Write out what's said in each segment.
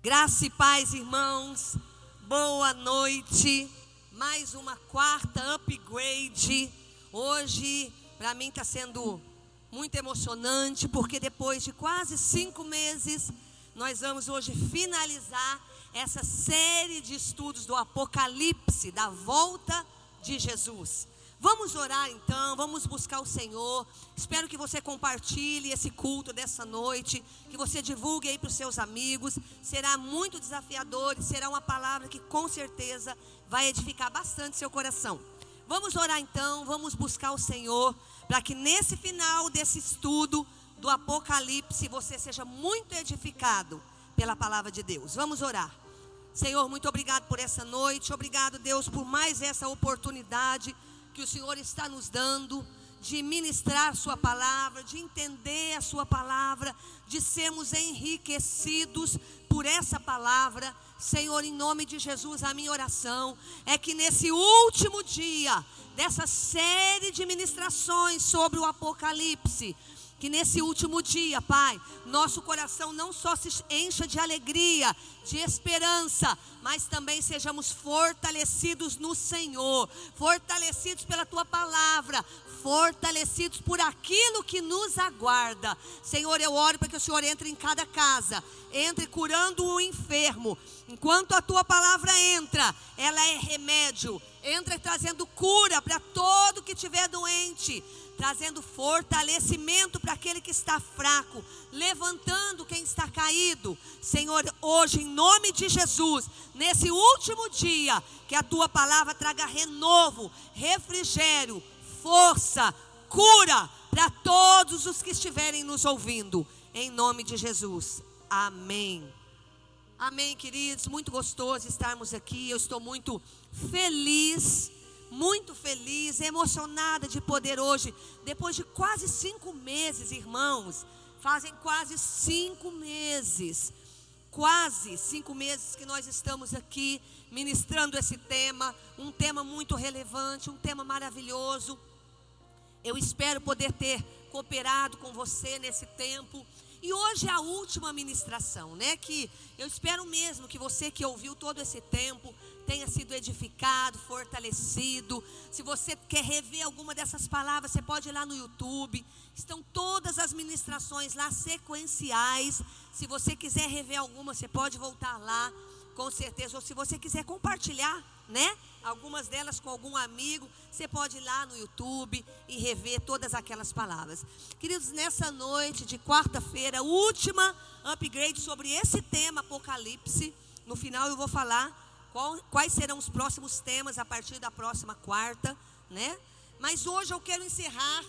Graça e paz, irmãos, boa noite, mais uma quarta upgrade. Hoje, para mim está sendo muito emocionante, porque depois de quase 5 meses, nós vamos hoje finalizar essa série de estudos do Apocalipse, da volta de Jesus. Vamos orar então, vamos buscar o Senhor. Espero que você compartilhe esse culto dessa noite, que você divulgue aí para os seus amigos. Será muito desafiador e será uma palavra que com certeza vai edificar bastante seu coração. Vamos orar então, vamos buscar o Senhor, para que nesse final desse estudo do Apocalipse você seja muito edificado pela palavra de Deus. Vamos orar. Senhor, muito obrigado por essa noite, obrigado, Deus, por mais essa oportunidade que o Senhor está nos dando de ministrar sua palavra, de entender a sua palavra, de sermos enriquecidos por essa palavra. Senhor, em nome de Jesus, a minha oração é que nesse último dia dessa série de ministrações sobre o Apocalipse, que nesse último dia, Pai, nosso coração não só se encha de alegria, de esperança, mas também sejamos fortalecidos no Senhor, fortalecidos pela Tua palavra, fortalecidos por aquilo que nos aguarda. Senhor, eu oro para que o Senhor entre em cada casa, entre curando o enfermo. Enquanto a Tua palavra entra, ela é remédio, entra trazendo cura para todo que estiver doente, trazendo fortalecimento para aquele que está fraco, levantando quem está caído. Senhor, hoje em nome de Jesus, nesse último dia, que a Tua palavra traga renovo, refrigério, força, cura para todos os que estiverem nos ouvindo, em nome de Jesus, amém. Amém, queridos, muito gostoso estarmos aqui. Eu estou muito feliz, emocionada de poder hoje, depois de quase 5 meses, irmãos, fazem quase 5 meses que nós estamos aqui ministrando esse tema, um tema muito relevante, um tema maravilhoso. Eu espero poder ter cooperado com você nesse tempo. E hoje é a última ministração, né? Que eu espero mesmo que você que ouviu todo esse tempo tenha sido edificado, fortalecido. Se você quer rever alguma dessas palavras, você pode ir lá no YouTube. Estão todas as ministrações lá sequenciais. Se você quiser rever alguma, você pode voltar lá, com certeza. Ou se você quiser compartilhar, né, algumas delas com algum amigo, você pode ir lá no YouTube e rever todas aquelas palavras. Queridos, nessa noite de quarta-feira, última upgrade sobre esse tema Apocalipse. No final eu vou falar quais serão os próximos temas a partir da próxima quarta, né? Mas hoje eu quero encerrar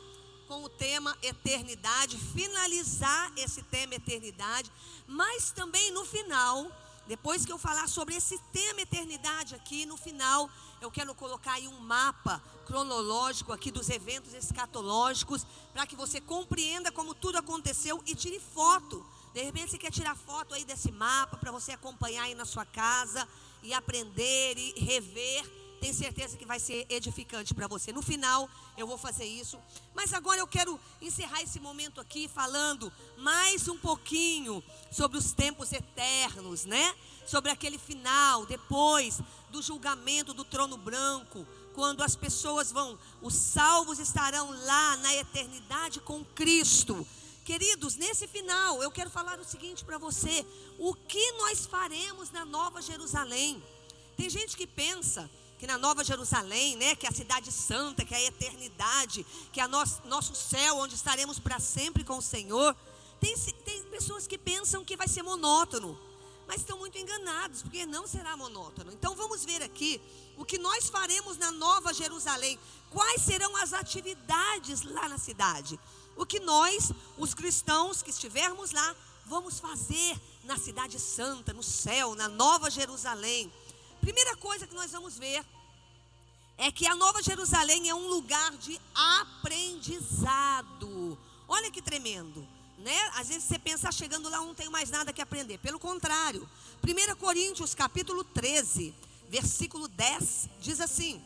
com o tema eternidade, finalizar esse tema eternidade, mas também no final, depois que eu falar sobre esse tema eternidade aqui, no final, eu quero colocar aí um mapa cronológico aqui dos eventos escatológicos, para que você compreenda como tudo aconteceu e tire foto. De repente você quer tirar foto aí desse mapa, para você acompanhar aí na sua casa e aprender e rever. Tenho certeza que vai ser edificante para você. No final eu vou fazer isso. Mas agora eu quero encerrar esse momento aqui falando mais um pouquinho sobre os tempos eternos, né? Sobre aquele final, depois do julgamento do trono branco, quando as pessoas os salvos estarão lá na eternidade com Cristo. Queridos, nesse final eu quero falar o seguinte para você: o que nós faremos na Nova Jerusalém? Tem gente que pensa que na Nova Jerusalém, né, que é a cidade santa, que é a eternidade, que é nosso céu, onde estaremos para sempre com o Senhor. Tem pessoas que pensam que vai ser monótono, mas estão muito enganados, porque não será monótono. Então vamos ver aqui o que nós faremos na Nova Jerusalém. Quais serão as atividades lá na cidade? O que nós, os cristãos que estivermos lá, vamos fazer na cidade santa, no céu, na Nova Jerusalém. Primeira coisa que nós vamos ver é que a Nova Jerusalém é um lugar de aprendizado. Olha que tremendo, né? Às vezes você pensa, chegando lá não tenho mais nada que aprender. Pelo contrário, 1 Coríntios capítulo 13, versículo 10, diz assim: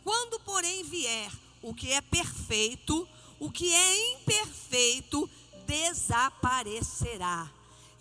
quando porém vier o que é perfeito, o que é imperfeito desaparecerá.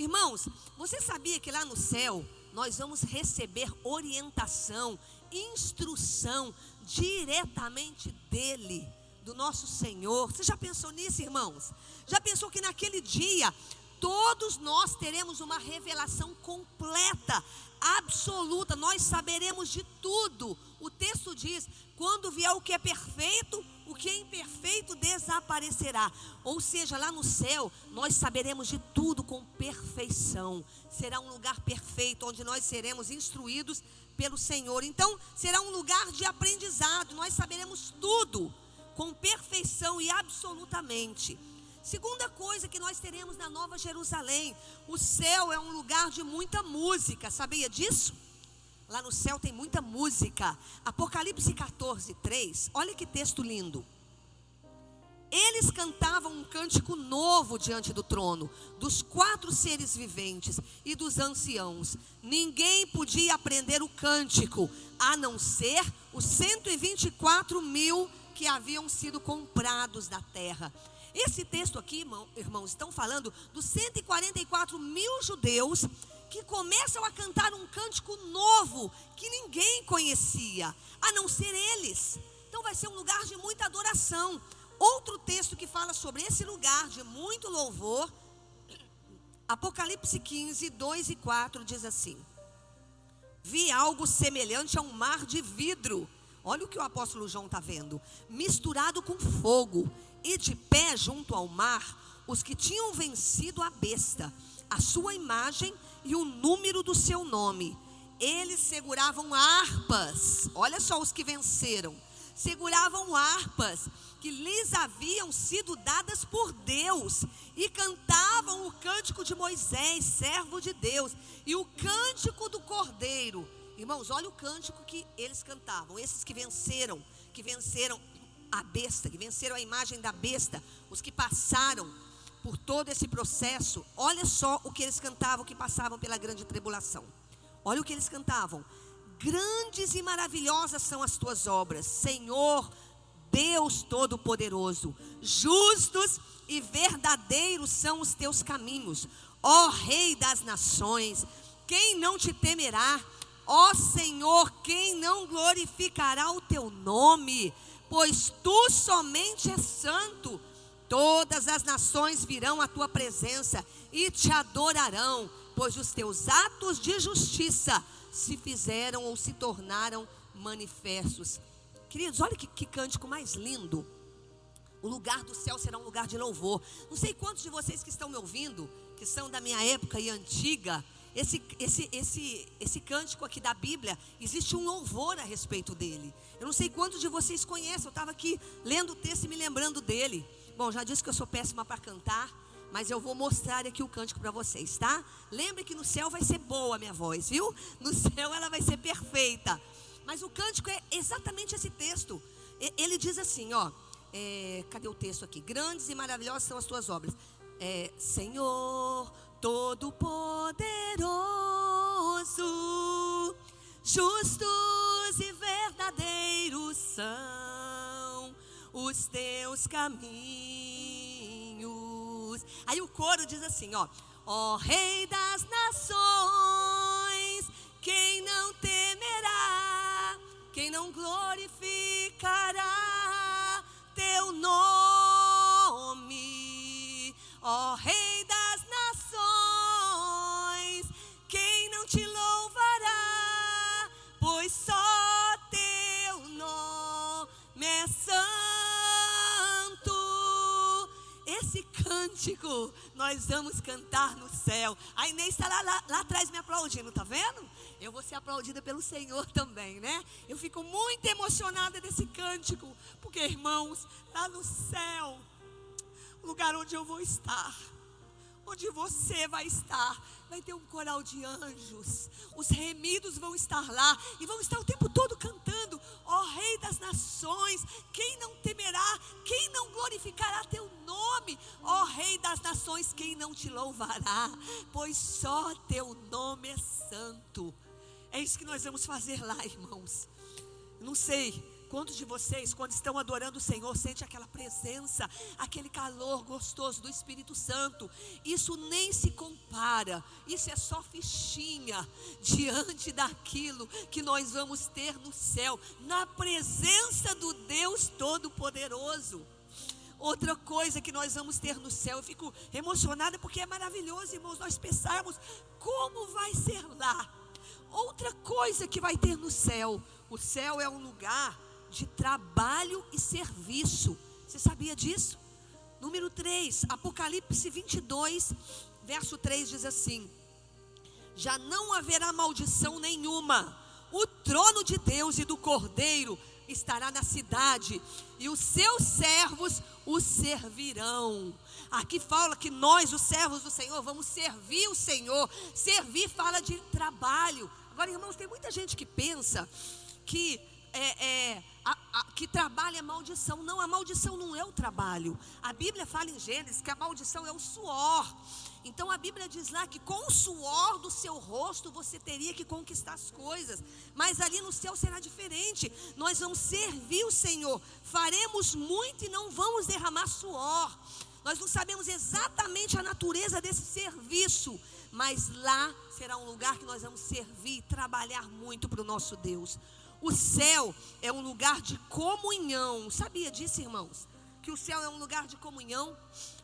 Irmãos, você sabia que lá no céu nós vamos receber orientação, instrução diretamente dele, do nosso Senhor? Você já pensou nisso, irmãos? Já pensou que naquele dia todos nós teremos uma revelação completa, absoluta, nós saberemos de tudo? O texto diz: quando vier o que é perfeito, o que é imperfeito desaparecerá. Ou seja, lá no céu nós saberemos de tudo com perfeição. Será um lugar perfeito, onde nós seremos instruídos pelo Senhor. Então será um lugar de aprendizado, nós saberemos tudo com perfeição e absolutamente. Segunda coisa que nós teremos na Nova Jerusalém: o céu é um lugar de muita música. Sabia disso? Lá no céu tem muita música. Apocalipse 14:3, olha que texto lindo. Eles cantavam um cântico novo diante do trono, dos 4 seres viventes e dos anciãos. Ninguém podia aprender o cântico, a não ser os 124 mil que haviam sido comprados da terra. Esse texto aqui, irmãos, estão falando dos 144 mil judeus que começam a cantar um cântico novo que ninguém conhecia, a não ser eles. Então vai ser um lugar de muita adoração. Outro texto que fala sobre esse lugar de muito louvor, Apocalipse 15, 2 e 4 diz assim: vi algo semelhante a um mar de vidro. Olha o que o apóstolo João está vendo: misturado com fogo, e de pé junto ao mar, os que tinham vencido a besta, a sua imagem e o número do seu nome. Eles seguravam harpas. Olha só, os que venceram seguravam harpas que lhes haviam sido dadas por Deus, e cantavam o cântico de Moisés, servo de Deus, e o cântico do Cordeiro. Irmãos, olha o cântico que eles cantavam, esses que venceram a besta, que venceram a imagem da besta, os que passaram por todo esse processo. Olha só o que eles cantavam, que passavam pela grande tribulação. Olha o que eles cantavam: grandes e maravilhosas são as tuas obras, Senhor Deus Todo-Poderoso. Justos e verdadeiros são os teus caminhos, ó Rei das nações. Quem não te temerá? Ó Senhor, quem não glorificará o teu nome? Pois tu somente és santo. Todas as nações virão à tua presença e te adorarão, pois os teus atos de justiça se fizeram ou se tornaram manifestos. Queridos, olha que cântico mais lindo. O lugar do céu será um lugar de louvor. Não sei quantos de vocês que estão me ouvindo, que são da minha época e antiga, esse cântico aqui da Bíblia, existe um louvor a respeito dele. Eu não sei quantos de vocês conhecem. Eu estava aqui lendo o texto e me lembrando dele. Bom, já disse que eu sou péssima para cantar, mas eu vou mostrar aqui o cântico para vocês, tá? Lembre que no céu vai ser boa a minha voz, viu? No céu ela vai ser perfeita. Mas o cântico é exatamente esse texto. Ele diz assim, ó, cadê o texto aqui? Grandes e maravilhosas são as tuas obras. Senhor Todo-Poderoso, justos e verdadeiros são os teus caminhos. Aí o coro diz assim, ó Rei das nações, quem não temerá, quem não glorificará teu nome? Ó Rei das nações, quem não te louvará, pois só teu nome é santo. Esse cântico nós vamos cantar no céu. A Inês está lá atrás me aplaudindo, tá vendo? Eu vou ser aplaudida pelo Senhor também, né? Eu fico muito emocionada desse cântico, porque, irmãos, lá no céu, o lugar onde eu vou estar, onde você vai estar, vai ter um coral de anjos. Os remidos vão estar lá e vão estar o tempo todo cantando: ó Rei das nações, quem não temerá, quem não glorificará teu nome? Ó Rei das nações, quem não te louvará, pois só teu nome é santo. É isso que nós vamos fazer lá, irmãos. Não sei Quantos de vocês, quando estão adorando o Senhor, sente aquela presença, aquele calor gostoso do Espírito Santo? Isso nem se compara, isso é só fichinha diante daquilo que nós vamos ter no céu, na presença do Deus Todo-Poderoso. Outra coisa que nós vamos ter no céu, eu fico emocionada porque é maravilhoso, irmãos, nós pensarmos como vai ser lá. Outra coisa que vai ter no céu, o céu é um lugar de trabalho e serviço. Você sabia disso? Número 3, Apocalipse 22, verso 3 diz assim: já não haverá maldição nenhuma, o trono de Deus e do Cordeiro estará na cidade, e os seus servos o servirão. Aqui fala que nós, os servos do Senhor, vamos servir o Senhor. Servir fala de trabalho. Agora, irmãos, tem muita gente que pensa que que trabalho é maldição. Não, a maldição não é o trabalho. A Bíblia fala em Gênesis que a maldição é o suor. Então a Bíblia diz lá que com o suor do seu rosto você teria que conquistar as coisas. Mas ali no céu será diferente. Nós vamos servir o Senhor, faremos muito e não vamos derramar suor. Nós não sabemos exatamente a natureza desse serviço, mas lá será um lugar que nós vamos servir e trabalhar muito para o nosso Deus. O céu é um lugar de comunhão. Sabia disso, irmãos? Que o céu é um lugar de comunhão.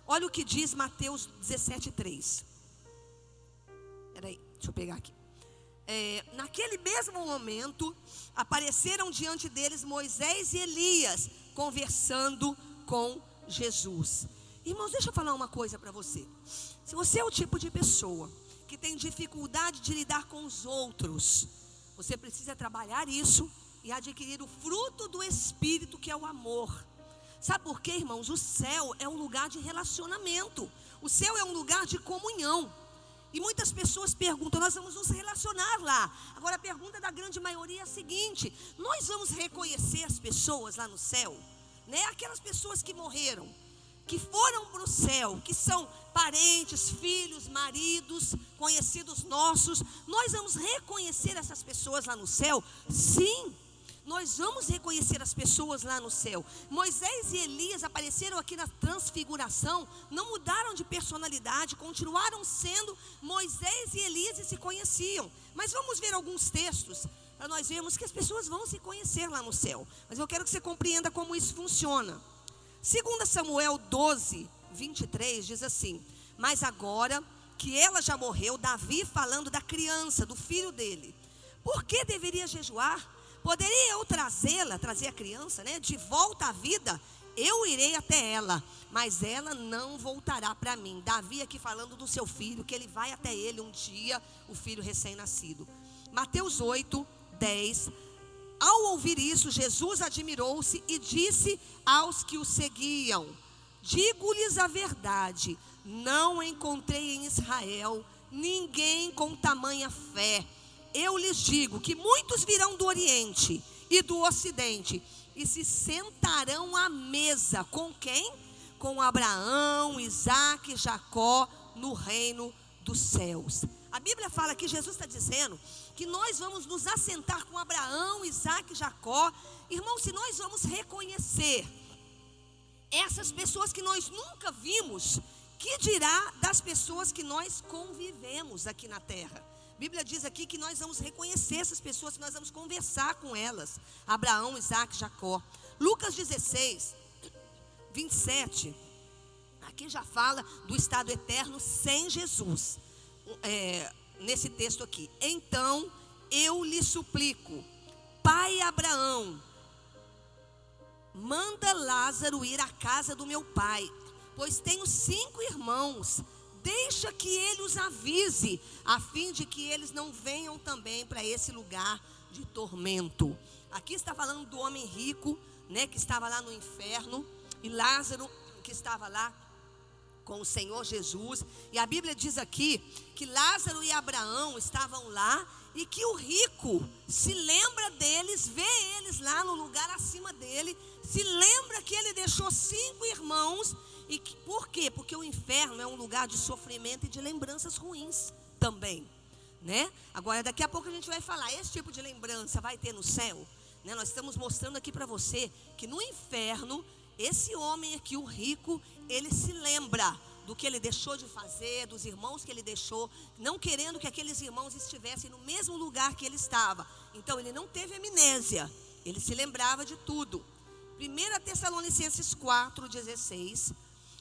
Olha o que diz Mateus 17:3. Peraí, deixa eu pegar aqui. Naquele mesmo momento, apareceram diante deles Moisés e Elias, conversando com Jesus. Irmãos, deixa eu falar uma coisa para você. Se você é o tipo de pessoa que tem dificuldade de lidar com os outros, você precisa trabalhar isso e adquirir o fruto do Espírito, que é o amor. Sabe por quê, irmãos? O céu é um lugar de relacionamento. O céu é um lugar de comunhão. E muitas pessoas perguntam, nós vamos nos relacionar lá. Agora a pergunta da grande maioria é a seguinte: nós vamos reconhecer as pessoas lá no céu, né? Aquelas pessoas que morreram, que foram para o céu, que são parentes, filhos, maridos, conhecidos nossos. Nós vamos reconhecer essas pessoas lá no céu? Sim, nós vamos reconhecer as pessoas lá no céu. Moisés e Elias apareceram aqui na transfiguração, não mudaram de personalidade, continuaram sendo Moisés e Elias e se conheciam. Mas vamos ver alguns textos para nós vermos que as pessoas vão se conhecer lá no céu. Mas eu quero que você compreenda como isso funciona. 2 Samuel 12, 23 diz assim: mas agora que ela já morreu, Davi falando da criança, do filho dele, por que deveria jejuar? Poderia eu trazer a criança, né, de volta à vida? Eu irei até ela, mas ela não voltará para mim. Davi aqui falando do seu filho, que ele vai até ele um dia, o filho recém-nascido. Mateus 8, 10. Ao ouvir isso, Jesus admirou-se e disse aos que o seguiam: digo-lhes a verdade, não encontrei em Israel ninguém com tamanha fé. Eu lhes digo que muitos virão do Oriente e do Ocidente e se sentarão à mesa com quem? Com Abraão, Isaque e Jacó no reino dos céus. A Bíblia fala que Jesus está dizendo que nós vamos nos assentar com Abraão, Isaque e Jacó. Irmão, se nós vamos reconhecer essas pessoas que nós nunca vimos, que dirá das pessoas que nós convivemos aqui na terra? A Bíblia diz aqui que nós vamos reconhecer essas pessoas, que nós vamos conversar com elas. Abraão, Isaque e Jacó. Lucas 16, 27. Aqui já fala do estado eterno sem Jesus. Nesse texto aqui: então eu lhe suplico, pai Abraão, manda Lázaro ir à casa do meu pai, pois tenho 5 irmãos. Deixa que ele os avise, a fim de que eles não venham também para esse lugar de tormento. Aqui está falando do homem rico, né, que estava lá no inferno, e Lázaro, que estava lá com o Senhor Jesus. E a Bíblia diz aqui que Lázaro e Abraão estavam lá, e que o rico se lembra deles, vê eles lá no lugar acima dele, se lembra que ele deixou 5 irmãos. E por quê? Porque o inferno é um lugar de sofrimento e de lembranças ruins também, né? Agora daqui a pouco a gente vai falar, esse tipo de lembrança vai ter no céu, né? Nós estamos mostrando aqui para você que no inferno, esse homem aqui, o rico, ele se lembra do que ele deixou de fazer, dos irmãos que ele deixou, não querendo que aqueles irmãos estivessem no mesmo lugar que ele estava. Então ele não teve amnésia, ele se lembrava de tudo. 1 Tessalonicenses 4,16: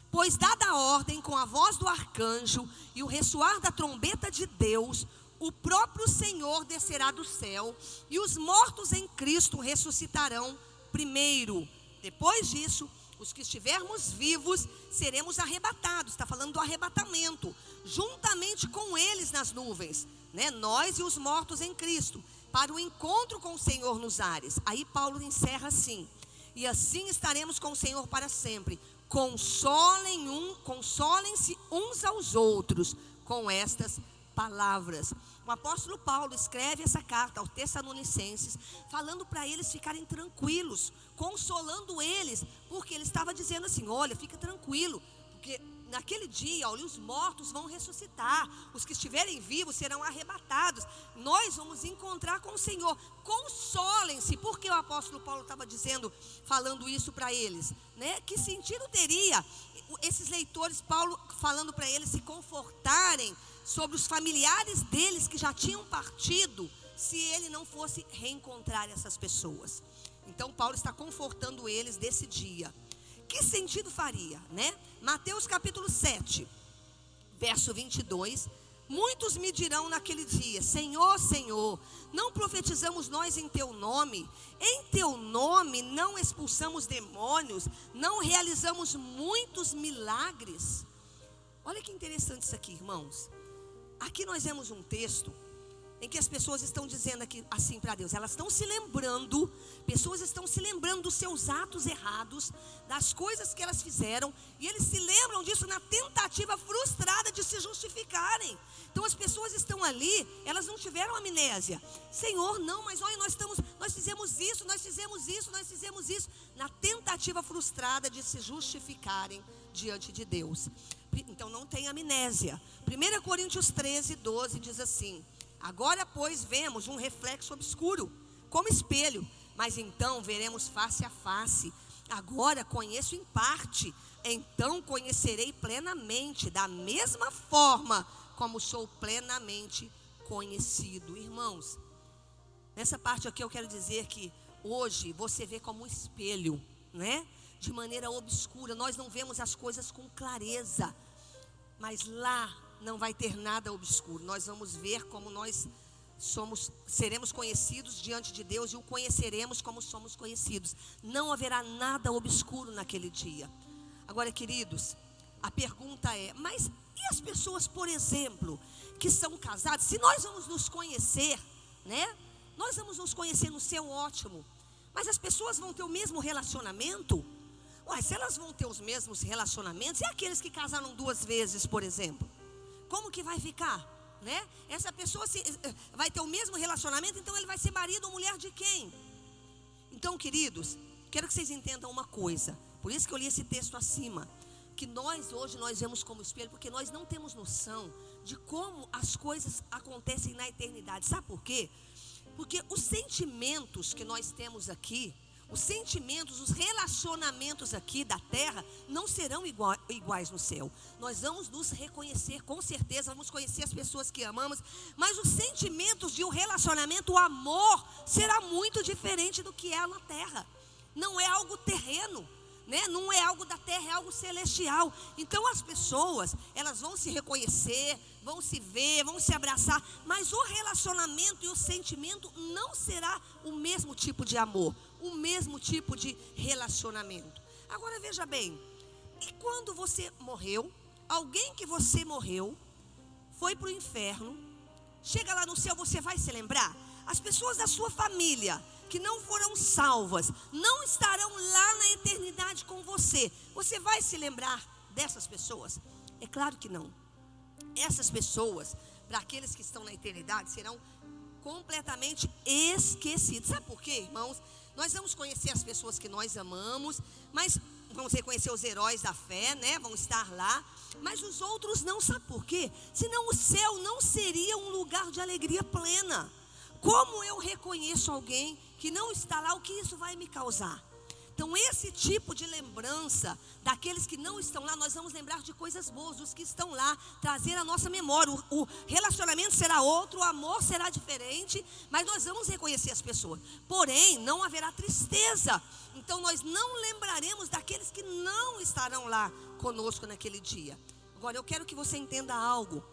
pois dada a ordem com a voz do arcanjo e o ressoar da trombeta de Deus, o próprio Senhor descerá do céu, e os mortos em Cristo ressuscitarão primeiro. Depois disso, os que estivermos vivos seremos arrebatados. Está falando do arrebatamento, juntamente com eles nas nuvens, né? Nós e os mortos em Cristo, para o encontro com o Senhor nos ares. Aí Paulo encerra assim: e assim estaremos com o Senhor para sempre. Consolem-se uns aos outros com estas palavras. O apóstolo Paulo escreve essa carta aos Tessalonicenses, falando para eles ficarem tranquilos, consolando eles, porque ele estava dizendo assim: olha, fica tranquilo, porque naquele dia, olha, os mortos vão ressuscitar, os que estiverem vivos serão arrebatados, nós vamos encontrar com o Senhor. Consolem-se. Por que o apóstolo Paulo estava falando isso para eles, né? Que sentido teria esses leitores, Paulo falando para eles se confortarem sobre os familiares deles que já tinham partido, se ele não fosse reencontrar essas pessoas? Então Paulo está confortando eles desse dia. Que sentido faria, né? Mateus capítulo 7, verso 22: muitos me dirão naquele dia: Senhor, Senhor, não profetizamos nós em teu nome? Em teu nome não expulsamos demônios? Não realizamos muitos milagres? Olha que interessante isso aqui, irmãos. Aqui nós vemos um texto em que as pessoas estão dizendo aqui assim para Deus, elas estão se lembrando, pessoas estão se lembrando dos seus atos errados, das coisas que elas fizeram, e eles se lembram disso na tentativa frustrada de se justificarem. Então as pessoas estão ali, elas não tiveram amnésia. Senhor, não, mas olha, nós fizemos isso, na tentativa frustrada de se justificarem diante de Deus. Então não tem amnésia. 1 Coríntios 13:12 diz assim: agora, pois, vemos um reflexo obscuro, como espelho, mas então veremos face a face. Agora conheço em parte, então conhecerei plenamente, da mesma forma como sou plenamente conhecido. Irmãos, nessa parte aqui eu quero dizer que hoje você vê como um espelho, né? De maneira obscura, nós não vemos as coisas com clareza, mas lá não vai ter nada obscuro. Nós vamos ver como nós seremos conhecidos diante de Deus, e o conheceremos como somos conhecidos. Não haverá nada obscuro naquele dia. Agora, queridos, a pergunta é: mas e as pessoas, por exemplo, que são casadas? Se nós vamos nos conhecer, né? Nós vamos nos conhecer no céu, ótimo. Mas as pessoas vão ter o mesmo relacionamento? Ué, se elas vão ter os mesmos relacionamentos, e aqueles que casaram 2 vezes, por exemplo? Como que vai ficar, né? Essa pessoa vai ter o mesmo relacionamento, então ele vai ser marido ou mulher de quem? Então, queridos, quero que vocês entendam uma coisa. Por isso que eu li esse texto acima, que hoje nós vemos como espelho, porque nós não temos noção de como as coisas acontecem na eternidade. Sabe por quê? Porque os sentimentos que nós temos aqui, os sentimentos, os relacionamentos aqui da terra não serão iguais no céu. Nós vamos nos reconhecer, com certeza, vamos conhecer as pessoas que amamos, mas os sentimentos de um relacionamento, o amor, será muito diferente do que é na terra. Não é algo terreno, né? Não é algo da terra, é algo celestial. Então as pessoas, elas vão se reconhecer, vão se ver, vão se abraçar, mas o relacionamento e o sentimento não será o mesmo tipo de amor, o mesmo tipo de relacionamento. Agora veja bem, e quando você morreu, alguém que você morreu, foi para o inferno, chega lá no céu, você vai se lembrar? As pessoas da sua família que não foram salvas, não estarão lá na eternidade com você. Você vai se lembrar dessas pessoas? É claro que não. Essas pessoas, para aqueles que estão na eternidade, serão completamente esquecidos. Sabe por quê, irmãos? Nós vamos conhecer as pessoas que nós amamos, mas vamos reconhecer os heróis da fé, né? Vão estar lá, mas os outros não. Sabe por quê? Senão o céu não seria um lugar de alegria plena. Como eu reconheço alguém que não está lá, o que isso vai me causar? Então esse tipo de lembrança daqueles que não estão lá, nós vamos lembrar de coisas boas, dos que estão lá, trazer a nossa memória. O relacionamento será outro, o amor será diferente, mas nós vamos reconhecer as pessoas. Porém, não haverá tristeza. Então nós não lembraremos daqueles que não estarão lá conosco naquele dia. Agora eu quero que você entenda algo.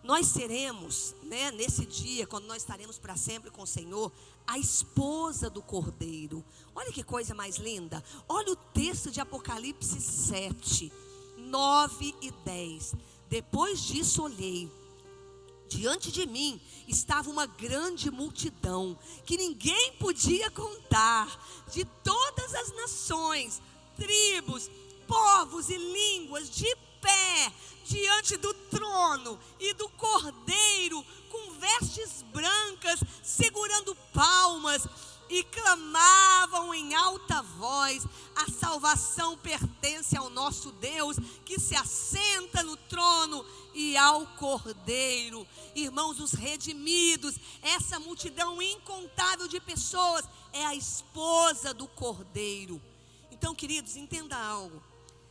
Nós seremos, nesse dia, quando nós estaremos para sempre com o Senhor, a esposa do Cordeiro. Olha que coisa mais linda. Olha o texto de Apocalipse 7, 9 e 10. Depois disso olhei, diante de mim estava uma grande multidão, que ninguém podia contar, de todas as nações, tribos, povos e línguas, de pé, diante do trono e do Cordeiro, com vestes brancas, segurando palmas, e clamavam em alta voz: a salvação pertence ao nosso Deus, que se assenta no trono, e ao Cordeiro. Irmãos, os redimidos, essa multidão incontável de pessoas, é a esposa do Cordeiro. Então, queridos, entenda algo.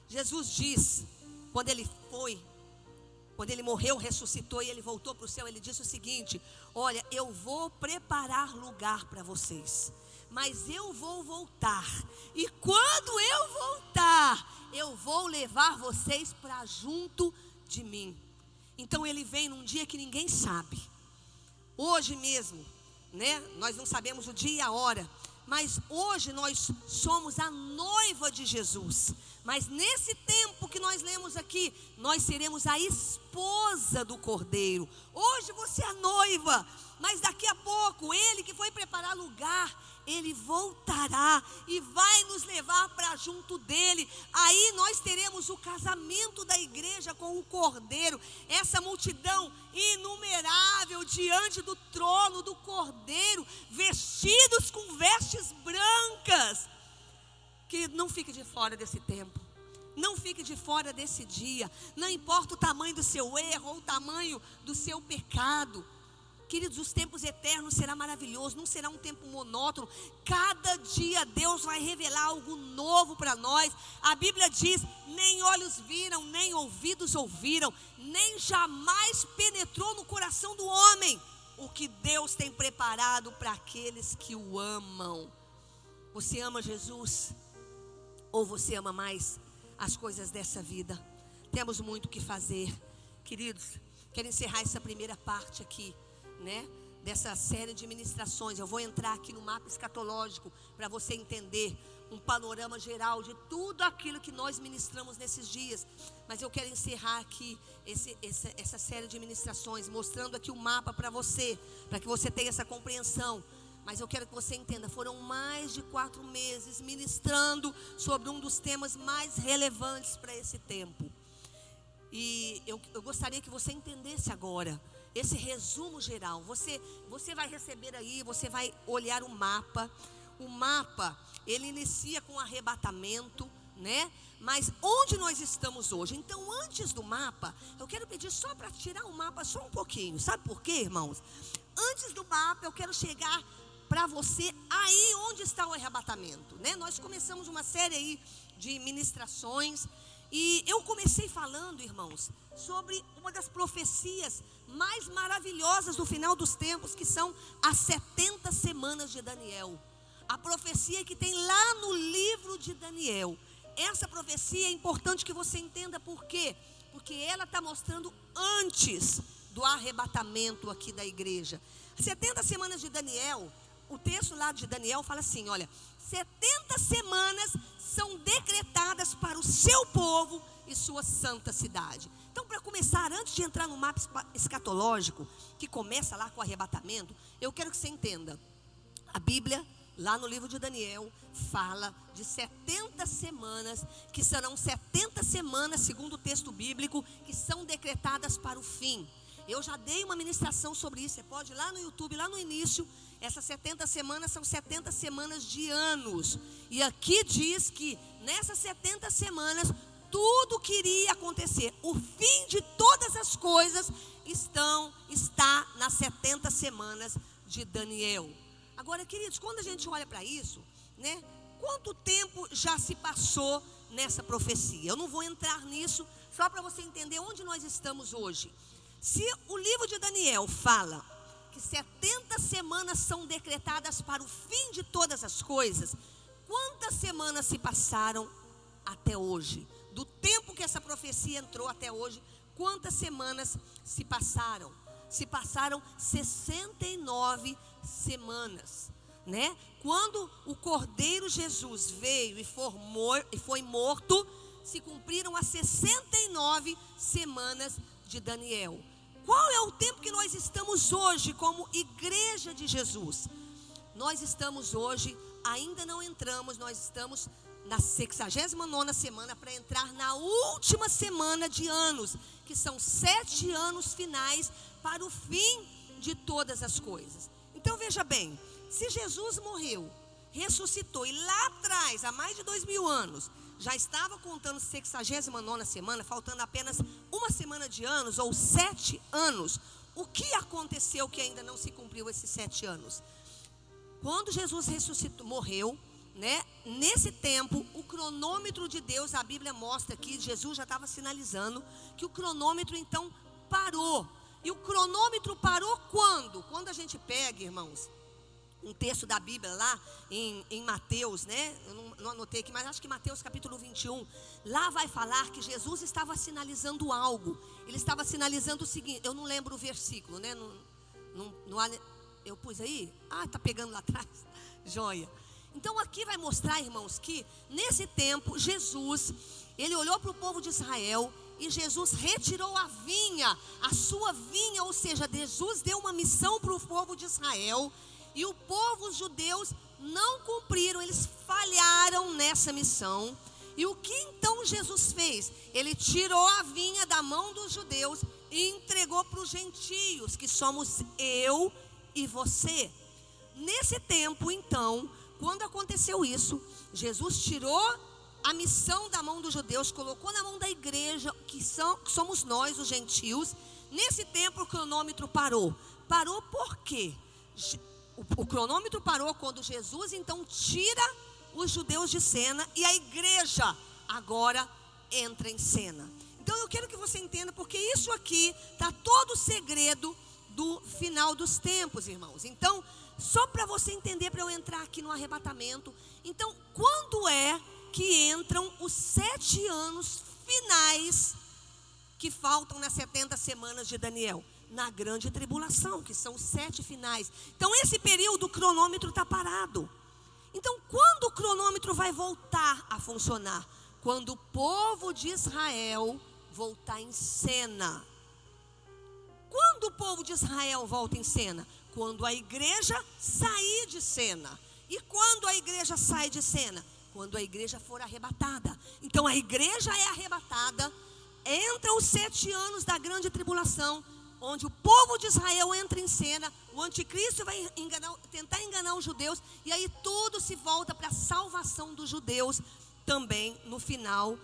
Jesus diz, quando ele morreu, ressuscitou e ele voltou para o céu, ele disse o seguinte: olha, eu vou preparar lugar para vocês, mas eu vou voltar, e quando eu voltar, eu vou levar vocês para junto de mim. Então ele vem num dia que ninguém sabe. Hoje mesmo, nós não sabemos o dia e a hora, mas hoje nós somos a noiva de Jesus. Mas nesse tempo que nós lemos aqui, nós seremos a esposa do Cordeiro. Hoje você é a noiva, mas daqui a pouco, ele que foi preparar lugar, ele voltará e vai nos levar para junto dele. Aí nós teremos o casamento da igreja com o Cordeiro. Essa multidão inumerável diante do trono do Cordeiro, vestidos com vestes brancas. Querido, não fique de fora desse tempo. Não fique de fora desse dia. Não importa o tamanho do seu erro ou o tamanho do seu pecado. Queridos, os tempos eternos será maravilhoso, não será um tempo monótono. Cada dia Deus vai revelar algo novo para nós. A Bíblia diz: nem olhos viram, nem ouvidos ouviram, nem jamais penetrou no coração do homem o que Deus tem preparado para aqueles que o amam. Você ama Jesus? Ou você ama mais as coisas dessa vida? Temos muito o que fazer. Queridos, quero encerrar essa primeira parte aqui, dessa série de ministrações. Eu vou entrar aqui no mapa escatológico para você entender um panorama geral de tudo aquilo que nós ministramos nesses dias. Mas eu quero encerrar aqui essa série de ministrações, mostrando aqui o mapa para você, para que você tenha essa compreensão. Mas eu quero que você entenda, foram mais de 4 meses ministrando sobre um dos temas mais relevantes para esse tempo. E eu gostaria que você entendesse agora esse resumo geral. Você vai receber aí, você vai olhar o mapa. O mapa, ele inicia com arrebatamento, mas onde nós estamos hoje? Então, antes do mapa, eu quero pedir só para tirar o mapa só um pouquinho. Sabe por quê, irmãos? Antes do mapa, eu quero chegar para você aí onde está o arrebatamento, Nós começamos uma série aí de ministrações. E eu comecei falando, irmãos, sobre uma das profecias mais maravilhosas do final dos tempos, que são as 70 semanas de Daniel. A profecia que tem lá no livro de Daniel. Essa profecia é importante que você entenda por quê? Porque ela está mostrando antes do arrebatamento aqui da igreja. 70 semanas de Daniel, o texto lá de Daniel fala assim, olha: 70 semanas são decretadas para o seu povo e sua santa cidade. Então, para começar, antes de entrar no mapa escatológico, que começa lá com o arrebatamento, eu quero que você entenda. A Bíblia, lá no livro de Daniel, fala de 70 semanas, que serão 70 semanas, segundo o texto bíblico, que são decretadas para o fim. Eu já dei uma ministração sobre isso, você pode ir lá no YouTube, lá no início. Essas 70 semanas são 70 semanas de anos. E aqui diz que nessas 70 semanas, tudo que iria acontecer, o fim de todas as coisas está nas 70 semanas de Daniel. Agora, queridos, quando a gente olha para isso, né? Quanto tempo já se passou nessa profecia? Eu não vou entrar nisso, só para você entender onde nós estamos hoje. Se o livro de Daniel fala que 70 semanas são decretadas para o fim de todas as coisas, quantas semanas se passaram até hoje? Do tempo que essa profecia entrou até hoje, quantas semanas se passaram? Se passaram 69 semanas, né? Quando o Cordeiro Jesus veio e foi morto, se cumpriram as 69 semanas de Daniel. Qual é o tempo que nós estamos hoje como igreja de Jesus? Nós estamos hoje, ainda não entramos, nós estamos na 69ª semana para entrar na última semana de anos, que são 7 anos finais para o fim de todas as coisas. Então veja bem, se Jesus morreu, ressuscitou e lá atrás, há mais de 2000 anos, já estava contando 69ª semana, faltando apenas uma semana de anos ou 7 anos, o que aconteceu que ainda não se cumpriu esses 7 anos? Quando Jesus ressuscitou, morreu, né? Nesse tempo, o cronômetro de Deus, a Bíblia mostra que Jesus já estava sinalizando que o cronômetro então parou. E o cronômetro parou quando? Quando a gente pega, irmãos, um texto da Bíblia lá em Mateus, né? Eu não anotei aqui, mas acho que Mateus capítulo 21, lá vai falar que Jesus estava sinalizando algo. Ele estava sinalizando o seguinte, eu não lembro o versículo, né? Eu pus aí? Ah, tá pegando lá atrás. Joia. Então aqui vai mostrar, irmãos, que nesse tempo Jesus, ele olhou para o povo de Israel e Jesus retirou a vinha, a sua vinha, ou seja, Jesus deu uma missão para o povo de Israel e o povo, os judeus, não cumpriram, eles falharam nessa missão. E o que então Jesus fez? Ele tirou a vinha da mão dos judeus e entregou para os gentios, que somos eu e você. Nesse tempo, então, quando aconteceu isso, Jesus tirou a missão da mão dos judeus, colocou na mão da igreja, que somos nós, os gentios. Nesse tempo o cronômetro parou. Parou por quê? O cronômetro parou quando Jesus então tira os judeus de cena e a igreja agora entra em cena. Então eu quero que você entenda, porque isso aqui está todo o segredo do final dos tempos, irmãos. Então, só para você entender, para eu entrar aqui no arrebatamento. Então, quando é que entram os 7 anos finais que faltam nas 70 semanas de Daniel? Na grande tribulação, que são os 7 finais. Então esse período, o cronômetro está parado. Então quando o cronômetro vai voltar a funcionar? Quando o povo de Israel voltar em cena. Quando o povo de Israel volta em cena? Quando a igreja sair de cena. E quando a igreja sai de cena? Quando a igreja for arrebatada. Então a igreja é arrebatada, entra os 7 anos da grande tribulação, onde o povo de Israel entra em cena, o anticristo vai tentar enganar os judeus, e aí tudo se volta para a salvação dos judeus também no final,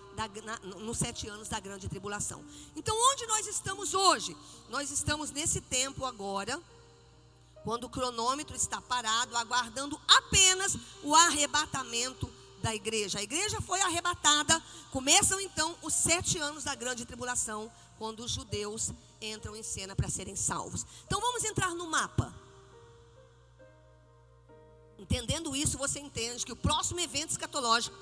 nos 7 anos da grande tribulação. Então onde nós estamos hoje? Nós estamos nesse tempo agora, quando o cronômetro está parado, aguardando apenas o arrebatamento da igreja. A igreja foi arrebatada, começam então os 7 anos da grande tribulação, quando os judeus entram em cena para serem salvos. Então vamos entrar no mapa. Entendendo isso, você entende que o próximo evento escatológico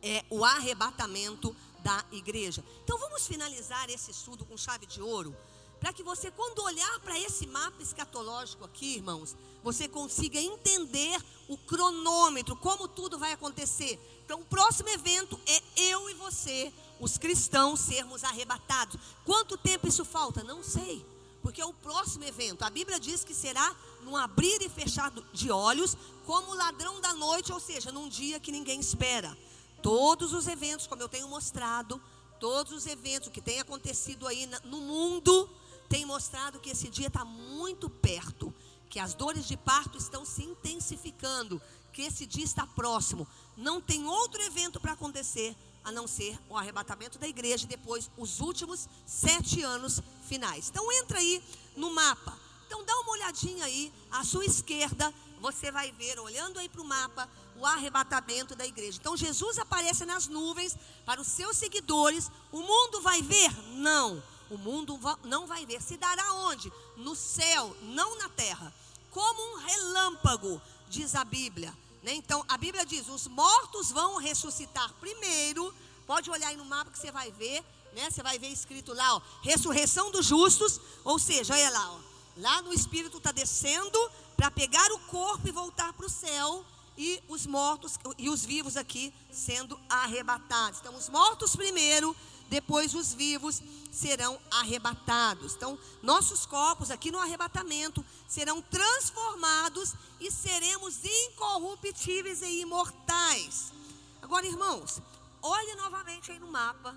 é o arrebatamento da igreja. Então vamos finalizar esse estudo com chave de ouro, para que você, quando olhar para esse mapa escatológico aqui, irmãos, você consiga entender o cronômetro, como tudo vai acontecer. Então o próximo evento é eu e você, os cristãos, sermos arrebatados. Quanto tempo isso falta? Não sei, porque é o próximo evento. A Bíblia diz que será num abrir e fechar de olhos, como o ladrão da noite, ou seja, num dia que ninguém espera. Todos os eventos, como eu tenho mostrado, todos os eventos, o que tem acontecido aí no mundo, tem mostrado que esse dia está muito perto, que as dores de parto estão se intensificando, que esse dia está próximo. Não tem outro evento para acontecer, a não ser o arrebatamento da igreja e depois os últimos 7 anos finais. Então entra aí no mapa. Então dá uma olhadinha aí, à sua esquerda, você vai ver, olhando aí para o mapa, o arrebatamento da igreja. Então Jesus aparece nas nuvens para os seus seguidores. O mundo vai ver? Não, o mundo não vai ver. Se dará onde? No céu, não na terra. Como um relâmpago, diz a Bíblia, né? Então a Bíblia diz, os mortos vão ressuscitar primeiro. Pode olhar aí no mapa que você vai ver, né? Você vai ver escrito lá, ó, ressurreição dos justos. Ou seja, olha lá, ó, lá no Espírito está descendo para pegar o corpo e voltar para o céu. E os mortos e os vivos aqui sendo arrebatados. Então os mortos primeiro, depois os vivos serão arrebatados. Então nossos corpos aqui no arrebatamento serão transformados e seremos incorruptíveis e imortais. Agora, irmãos, olhe novamente aí no mapa.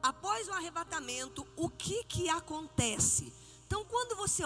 Após o arrebatamento, o que acontece? Então quando você olha